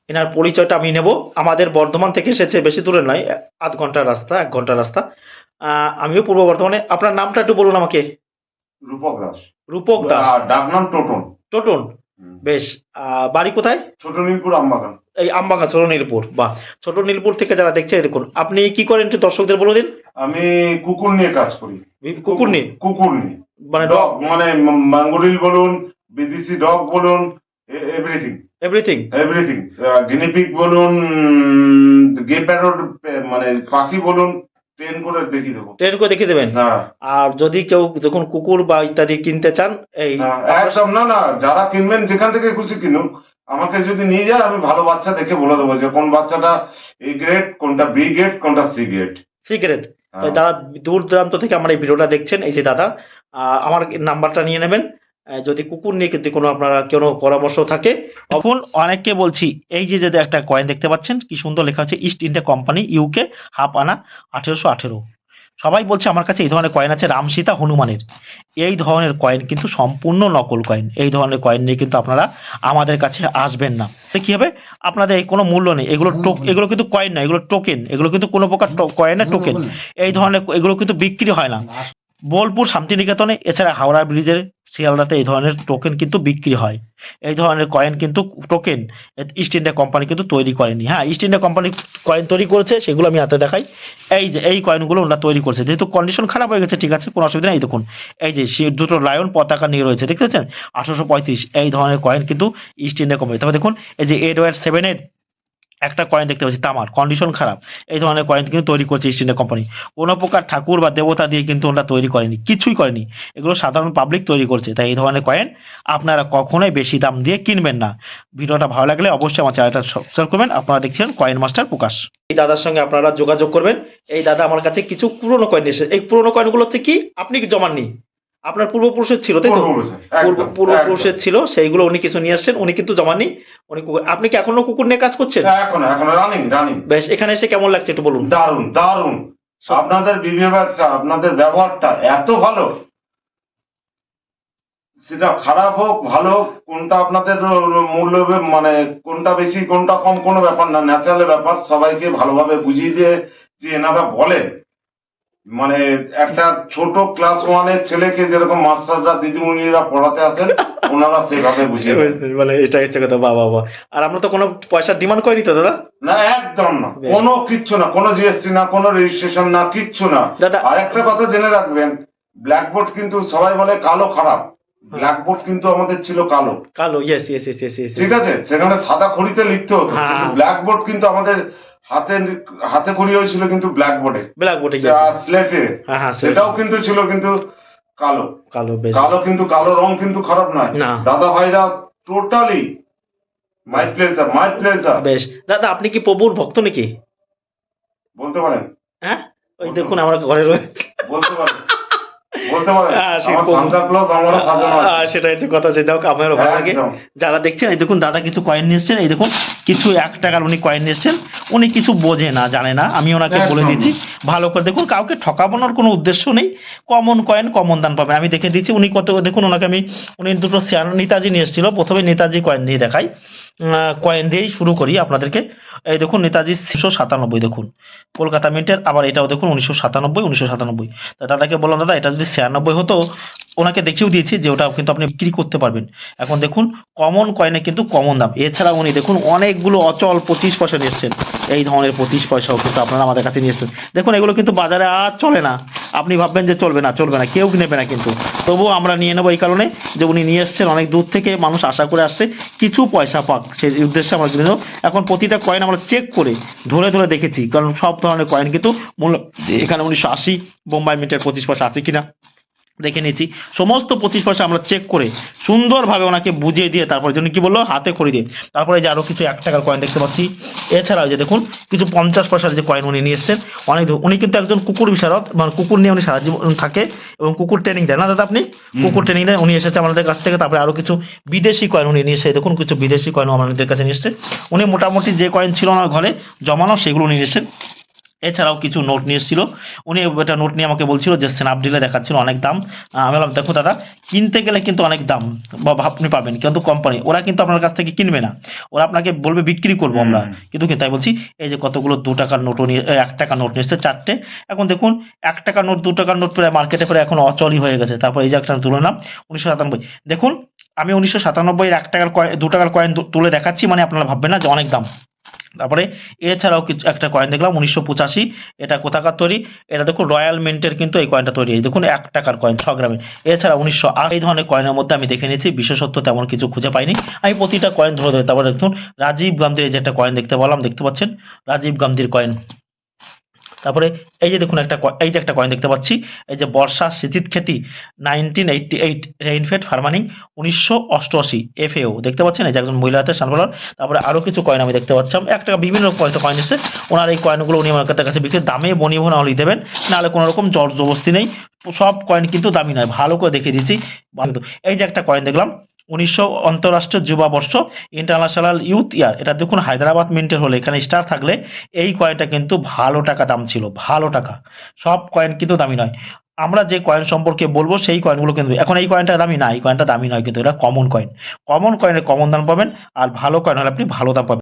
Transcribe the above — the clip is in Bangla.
এনার পরিচয়টা আমি নেব। আমাদের বর্ধমান থেকে এসেছে, বেশি দূরে নয়, আধ ঘন্টার রাস্তা, 1 ঘন্টার রাস্তা। আমিও পূর্ব বর্ধমানে। আপনার নামটা একটু বলুন আমাকে। রূপক দাস। রূপক দাস। ডাক নাম টোটন। টোটন। বেশ। বাড়ি কোথায়? ছোট নীলপুর আমবাগান। এই আমবাগান, ছোট নীলপুর। বাহ। ছোট নীলপুর থেকে যারা দেখছে, দেখুন আপনি কি করেন একটু দর্শকদের বলে দিন। আমি কুকুর নিয়ে কাজ করি। কুকুর নিয়ে? কুকুর নিয়ে মানে ডগ, মানে ম্যাঙ্গোরিল বলুন, বিদেশি ডগ বলুন, এভরিথিং এভরিথিং। এভরিথিং, গিনিপিগ বলুন, গে প্যারট, মানে পাখি বলুন, ট্রেন করে দেখিয়ে দেবো। ট্রেন করে দেখিয়ে দেবেন। হ্যাঁ আর যদি কেউ যখন কুকুর বা ইত্যাদি কিনতে চান, এই একদম, না না, যারা কিনবেন যেখান থেকে খুশি কিনুন, আমাকে যদি নিয়ে যায় আমি ভালো বাচ্চা দেখে বলে দেবো যে কোন বাচ্চাটা এ গ্রেড, কোনটা বি গ্রেড, কোনটা সি গ্রেড। সিগারেট। তাই যারা দূর দূরান্ত থেকে আমার এই ভিডিওটা দেখছেন, এই যে দাদা, আমার নাম্বারটা নিয়ে নেবেন। যদি কুকুর নিয়ে কিন্তু কোনো আপনারা কোনো পরামর্শ থাকে। এখন অনেককে বলছি, এই যে যদি একটা কয়েন দেখতে পাচ্ছেন, কি সুন্দর লেখা আছে east India company UK, half আনা 1818। সবাই বলছে আমার কাছে এই ধরনের কয়েন আছে রাম সীতা হনুমানের। এই ধরনের কয়েন কিন্তু সম্পূর্ণ নকল কয়েন। এই ধরনের কয়েন নিয়ে কিন্তু আপনারা আমাদের কাছে আসবেন না। কি হবে, আপনাদের কোনো মূল্য নেই। এগুলো কিন্তু কয়েন না, এগুলো টোকেন। এগুলো কিন্তু কোনো প্রকার কয়েনের টোকেন। এই ধরনের এগুলো কিন্তু বিক্রি হয় না। বোলপুর শান্তিনিকেতনে, এছাড়া হাওড়া ব্রিজের শিয়ালদাতে এই ধরনের টোকেন কিন্তু বিক্রি হয়। এই ধরনের কয়েন কিন্তু টোকেন ইস্ট ইন্ডিয়া কোম্পানি কিন্তু তৈরি করেনি। হ্যাঁ, ইস্ট ইন্ডিয়া কোম্পানি কয়েন তৈরি করেছে, সেগুলো আমি হাতে দেখাই। এই যে এই কয়েনগুলো ওরা তৈরি করছে, যেহেতু কন্ডিশন খারাপ হয়ে গেছে, ঠিক আছে, কোনো অসুবিধা নেই। এই দেখুন, এই যে সে দুটো লায়ন পতাকা নিয়ে রয়েছে, দেখতে পাচ্ছেন, 1835। এই ধরনের কয়েন কিন্তু ইস্ট ইন্ডিয়া কোম্পানি। তবে দেখুন, এই যে 8/7 একটা কয়েন দেখতে পাচ্ছি তামার, কন্ডিশন খারাপ। এই ধরনের কয়েন কিন্তু তৈরি করছে ইস্ট ইন্ডিয়া কোম্পানি। কোনো প্রকার ঠাকুর বা দেবতা দিয়ে কিন্তু ওরা তৈরি করেনি, কিছুই করেনি। এগুলো সাধারণ পাবলিক তৈরি করছে। তাই এই ধরনের কয়েন আপনারা কখনোই বেশি দাম দিয়ে কিনবেন না। ভিডিওটা ভালো লাগলে অবশ্যই আমার চ্যানেলটা সাবস্ক্রাইব করবেন। আপনারা দেখছিলেন কয়েন মাস্টার প্রকাশ। এই দাদার সঙ্গে আপনারা যোগাযোগ করবেন। এই দাদা আমার কাছে কিছু পুরনো কয়েন এসেছে। এই পুরনো কয়েনগুলো হচ্ছে কি, আপনি কি জমাননি, আপনার পূর্বপুরুষের ছিল, তাই তো? পূর্বপুরুষের ছিল, সেইগুলো উনি কিছু নিয়ে আসছেন, উনি কিন্তু জমাননি। উনি আপনি কি এখনো কুকুর নিয়ে কাজ করছেন? এখনো রানিং রানিং। বেশ, এখানে এসে কেমন লাগছে একটু বলুন। দারুন দারুন, আপনাদের বিহেভিয়ারটা, আপনাদের ব্যবহারটা এত ভালো, সেটা খারাপ হোক ভালো হোক, কোনটা আপনাদের মূল্য, মানে কোনটা বেশি কোনটা কম কোনো ব্যাপার না, ন্যাচারাল ব্যাপার। সবাইকে ভালোভাবে বুঝিয়ে দিয়ে যে এনারা বলেন, মানে একটা ছোট ক্লাস 1-এর ছেলেকে যেরকম মাস্টাররা দিদিমণিরা পড়াতে আসেন, ওনারা সেভাবে বুঝিয়ে দেন। মানে এটা হচ্ছে কথা। বাহ বাহ বাহ। আর আমরা তো কোনো পয়সার ডিমান্ড করিনি তো দাদা? না একদম না, কোনো কিচ্ছু না, কোনো জিএসটি না, কোনো রেজিস্ট্রেশন না, কিচ্ছু না। দাদা আর একটা কথা জেনে রাখবেন, ব্ল্যাকবোর্ড কিন্তু সবাই বলে কালো খারাপ, ব্ল্যাকবোর্ড কিন্তু আমাদের ছিল কালো। কালো, ইয়েস ইয়েস ইয়েস ইয়েস। ঠিক আছে, সেখানে সাদা খড়িতে লিখতে হতো, কিন্তু ব্ল্যাকবোর্ড কিন্তু আমাদের হাতে খড়ি হয়েছিল কিন্তু ব্ল্যাকবোর্ডে, ব্ল্যাকবোর্ডে, স্লেটে, সেটাও কিন্তু ছিল, কিন্তু কালো। কালো, কালো, কিন্তু কালো রং কিন্তু খারাপ নয় দাদা ভাইরা, totally my pleasure, my pleasure. বেশ দাদা, আপনি কি প্রভুর ভক্ত নাকি? বলতে পারেন। হ্যাঁ, ওই দেখুন আমার ঘরে রয়েছে। বলতে পারেন, বলতে পারেন। আমার সান্তা ক্লজ আমারও সাজানো আছে। সেটা হচ্ছে কথা, সেটা হোক, আমারও ভালো লাগে। যারা দেখছেন, এই দেখুন দাদা কিছু কয়েন নিয়ে এসছেন। এই দেখুন, কিছু 1 টাকার উনি কয়েন নিয়ে এসছেন। উনি কিছু বোঝে না, জানে না, আমি ওনাকে বলে দিচ্ছি ভালো করে। দেখুন, কাউকে ঠকাবোনোর কোনো উদ্দেশ্য নেই। কমন কয়েন কমন দান পাবেন, আমি দেখে দিচ্ছি। উনি কত দেখুন, ওনাকে উনি দুটো শেয়ার নেতাজি নিয়ে এসেছিল। প্রথমে নেতাজি কয়েন দিয়ে দেখাই, কয়েন দিয়েই শুরু করি আপনাদেরকে। এই দেখুন, নেতাজি 1997, দেখুন কলকাতা মিন্টের। আবার এটাও দেখুন 1997। তা দাদাকে বললাম, দাদা এটা যদি 96 হতো, ওনাকে দেখিয়েও দিয়েছি যে ওটা কিন্তু আপনি বিক্রি করতে পারবেন। এখন দেখুন, কমন কয়েনে কিন্তু কমন দাম। এছাড়া উনি দেখুন অনেকগুলো অচল 25 পয়সা নিয়ে এসছেন। এই ধরনের 25 পয়সাও কিন্তু আপনারা আমাদের কাছে নিয়ে এসছেন। দেখুন, এগুলো কিন্তু বাজারে আর চলে না। আপনি ভাববেন যে চলবে না, চলবে না, কেউ নেবে না, কিন্তু তবুও আমরা নিয়ে নেবো এই কারণে যে উনি নিয়ে এসছেন, অনেক দূর থেকে মানুষ আশা করে আসছে কিছু পয়সা পাক, সেই উদ্দেশ্যে আমরা কিনে নেবো। এখন প্রতিটা কয়েন আমরা চেক করে ধরে ধরে দেখেছি, কারণ সব ধরনের কয়েন কিন্তু মূল্য এখানে 1980 বোম্বাই মিন্টের 25 পয়সা আছে কিনা দেখে নিয়েছি। সমস্ত 25 পয়সা আমরা চেক করে সুন্দরভাবে ওনাকে বুঝিয়ে দিয়ে, তারপরে জন্য কি বললো, হাতে খড়ি দিয়ে। তারপরে যে আরও কিছু 1 টাকার কয়েন দেখতে পাচ্ছি। এছাড়াও যে দেখুন, কিছু 50 পয়সার যে কয়েন উনি নিয়ে এসছেন। উনি কিন্তু একজন কুকুর বিশারদ, মানে কুকুর নিয়ে উনি সারা জীবন থাকে এবং কুকুর ট্রেনিং দেন না দাদা? আপনি কুকুর ট্রেনিং দেন, উনি এসেছে আমাদের কাছ থেকে। তারপরে আরও কিছু বিদেশি কয়েন উনি নিয়ে এসে, দেখুন কিছু বিদেশি কয়েন আমাদের কাছে নিয়ে এসছে। উনি মোটামুটি যে কয়েন ছিল ওনার ঘরে জমানো, সেগুলো উনি নিয়ে এসেছেন। এছাড়াও কিছু নোট নিয়ে এসেছিল। উনি একটা নোট নিয়ে আমাকে বলছিল যে স্ন্যাপডিলে দেখাচ্ছিল অনেক দাম। আমি বললাম দেখো দাদা, কিনতে গেলে কিন্তু অনেক দাম বা আপনি পাবেন, কিন্তু কোম্পানি ওরা কিন্তু আপনার কাছ থেকে কিনবে না, ওরা আপনাকে বলবে বিক্রি করবো আমরা, হুম। কিন্তু কি তাই বলছি। এই যে কতগুলো 2 টাকার নোটও নিয়ে 1 টাকার নোট নিয়ে এসছে 4টে। এখন দেখুন 1 টাকার নোট 2 টাকার নোট প্রায় মার্কেটে প্রায় এখন অচলই হয়ে গেছে। তারপর এই যে একটা তুলে নাম 1997। দেখুন আমি 1997 1 টাকার কয়েন 2 টাকার কয়েন তুলে দেখাচ্ছি, মানে আপনারা ভাববেন না যে অনেক দাম। তারপরে এছাড়াও কিছু একটা কয়েন দেখলাম 1985, এটা কোথাকার তৈরি, এটা দেখুন রয়্যাল মিন্টের কিন্তু এই কয়েনটা তৈরি, এই দেখুন 1 টাকার কয়েন 6 গ্রামের। এছাড়া 1908 এই ধরনের কয়েনের মধ্যে আমি দেখে নিয়েছি, বিশেষত্ব তেমন কিছু খুঁজে পাইনি। আমি প্রতিটা কয়েন ধরে ধরে তারপরে দেখুন রাজীব গান্ধীর এই যে একটা কয়েন দেখতে পেলাম, দেখতে পাচ্ছেন রাজীব গান্ধীর কয়েন। তারপরে এই যে দেখুন এই যে একটা কয়েন দেখতে পাচ্ছি, এই যে বর্ষা শীত খেতি 1988 রেইনফেড ফার্মানিং 1988 এফএও দেখতে পাচ্ছেন, এই যে একজন মহিলা হাতে সানফ্লাওয়ার। তারপরে আরো কিছু কয়েন আমি দেখতে পাচ্ছিলাম 1 টাকা, বিভিন্ন কয়েন এসে ওনার এই কয়েনগুলো উনি আমার কাছে বিক্রি দামে বনিয়ে না হলেই দেবেন, নাহলে কোনো রকম জোর জবরদস্তি নেই। সব কয়েন কিন্তু দামি নয়, ভালো করে দেখিয়ে দিচ্ছি। এই যে একটা কয়েন দেখলাম 1900 অন্তরাষ্ট্রীয় যুবা বর্ষ ইন্টারন্যাশনাল ইউথ ইয়ার, এটা দেখুন হায়দ্রাবাদ মিন্টের হলে এখানে স্টার থাকলে এই কয়েনটা কিন্তু ভালো টাকা দাম ছিল, ভালো টাকা। সব কয়েন কিন্তু দামি নয়। আমরা যে কয়েন সম্পর্কে বলবো সেই কয়েনগুলো কিন্তু এখন এই কয়েনটা দামি না, এই কয়েনটা দামি নয়, কিন্তু এটা কমন কয়েন। কমন কয়েনের কমন দাম পাবেন, আর ভালো কয়েন হলে আপনি ভালো দাম পাবেন।